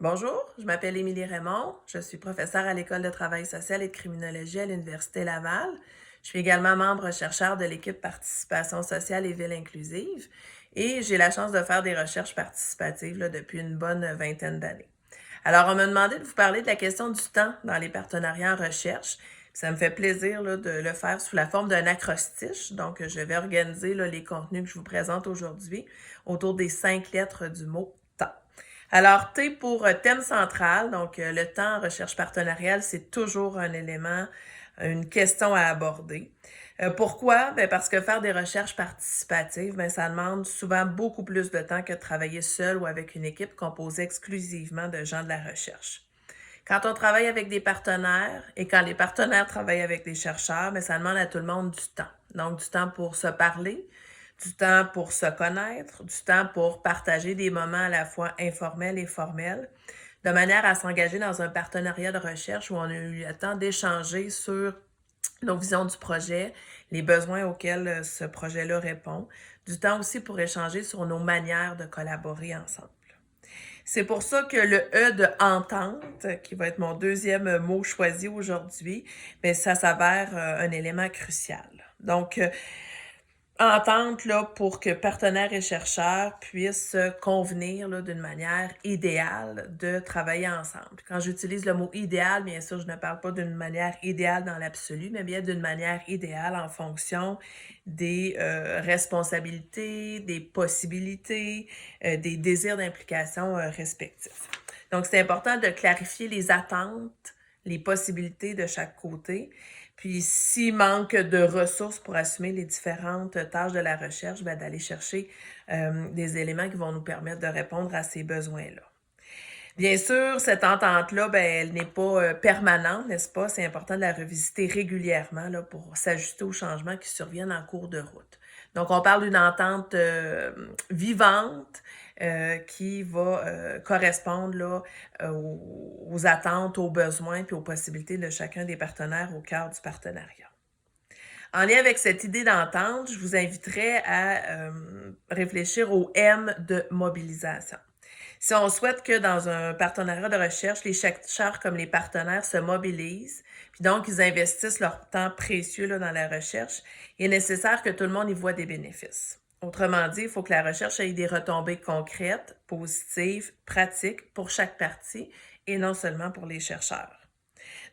Bonjour, je m'appelle Émilie Raymond. Je suis professeure à l'École de travail social et de criminologie à l'Université Laval. Je suis également membre chercheur de l'équipe Participation sociale et ville inclusive et j'ai la chance de faire des recherches participatives depuis une bonne vingtaine d'années. Alors, on m'a demandé de vous parler de la question du temps dans les partenariats en recherche. Ça me fait plaisir de le faire sous la forme d'un acrostiche. Donc, je vais organiser les contenus que je vous présente aujourd'hui autour des 5 lettres du mot temps. Alors, T pour thème central, donc le temps en recherche partenariale, c'est toujours un élément, une question à aborder. Pourquoi? Ben parce que faire des recherches participatives, ben ça demande souvent beaucoup plus de temps que de travailler seul ou avec une équipe composée exclusivement de gens de la recherche. Quand on travaille avec des partenaires et quand les partenaires travaillent avec des chercheurs, ben ça demande à tout le monde du temps. Donc, du temps pour se parler, du temps pour se connaître, du temps pour partager des moments à la fois informels et formels, de manière à s'engager dans un partenariat de recherche où on a eu le temps d'échanger sur nos visions du projet, les besoins auxquels ce projet-là répond, du temps aussi pour échanger sur nos manières de collaborer ensemble. C'est pour ça que le E de entente, qui va être mon deuxième mot choisi aujourd'hui, bien, ça s'avère un élément crucial. Donc, entente pour que partenaires et chercheurs puissent convenir d'une manière idéale de travailler ensemble. Quand j'utilise le mot idéal, bien sûr, je ne parle pas d'une manière idéale dans l'absolu, mais bien d'une manière idéale en fonction des responsabilités, des possibilités, des désirs d'implication respectifs. Donc, c'est important de clarifier les attentes, les possibilités de chaque côté. Puis, s'il manque de ressources pour assumer les différentes tâches de la recherche, bien, d'aller chercher des éléments qui vont nous permettre de répondre à ces besoins-là. Bien sûr, cette entente-là, ben, elle n'est pas permanente, n'est-ce pas? C'est important de la revisiter régulièrement pour s'ajuster aux changements qui surviennent en cours de route. Donc, on parle d'une entente vivante qui va correspondre aux attentes, aux besoins puis aux possibilités de chacun des partenaires au cœur du partenariat. En lien avec cette idée d'entente, je vous inviterai à réfléchir au M de mobilisation. Si on souhaite que dans un partenariat de recherche, les chercheurs comme les partenaires se mobilisent, puis donc ils investissent leur temps précieux dans la recherche, il est nécessaire que tout le monde y voit des bénéfices. Autrement dit, il faut que la recherche ait des retombées concrètes, positives, pratiques pour chaque partie et non seulement pour les chercheurs.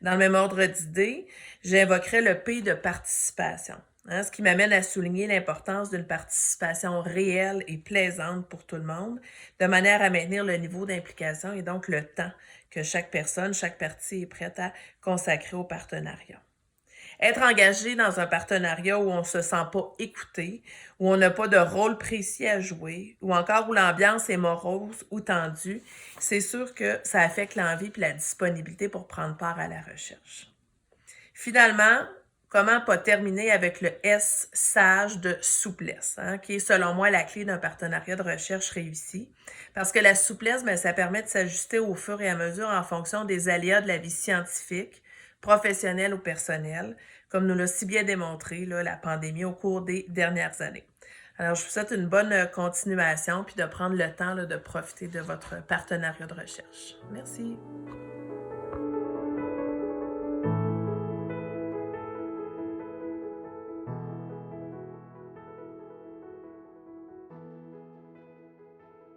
Dans le même ordre d'idées, j'invoquerai le P de participation, ce qui m'amène à souligner l'importance d'une participation réelle et plaisante pour tout le monde, de manière à maintenir le niveau d'implication et donc le temps que chaque personne, chaque partie est prête à consacrer au partenariat. Être engagé dans un partenariat où on ne se sent pas écouté, où on n'a pas de rôle précis à jouer, ou encore où l'ambiance est morose ou tendue, c'est sûr que ça affecte l'envie et la disponibilité pour prendre part à la recherche. Finalement, comment pas terminer avec le S sage de souplesse, qui est selon moi la clé d'un partenariat de recherche réussi. Parce que la souplesse, bien, ça permet de s'ajuster au fur et à mesure en fonction des aléas de la vie scientifique, professionnelle ou personnelle, comme nous l'a si bien démontré la pandémie au cours des dernières années. Alors, je vous souhaite une bonne continuation puis de prendre le temps de profiter de votre partenariat de recherche. Merci.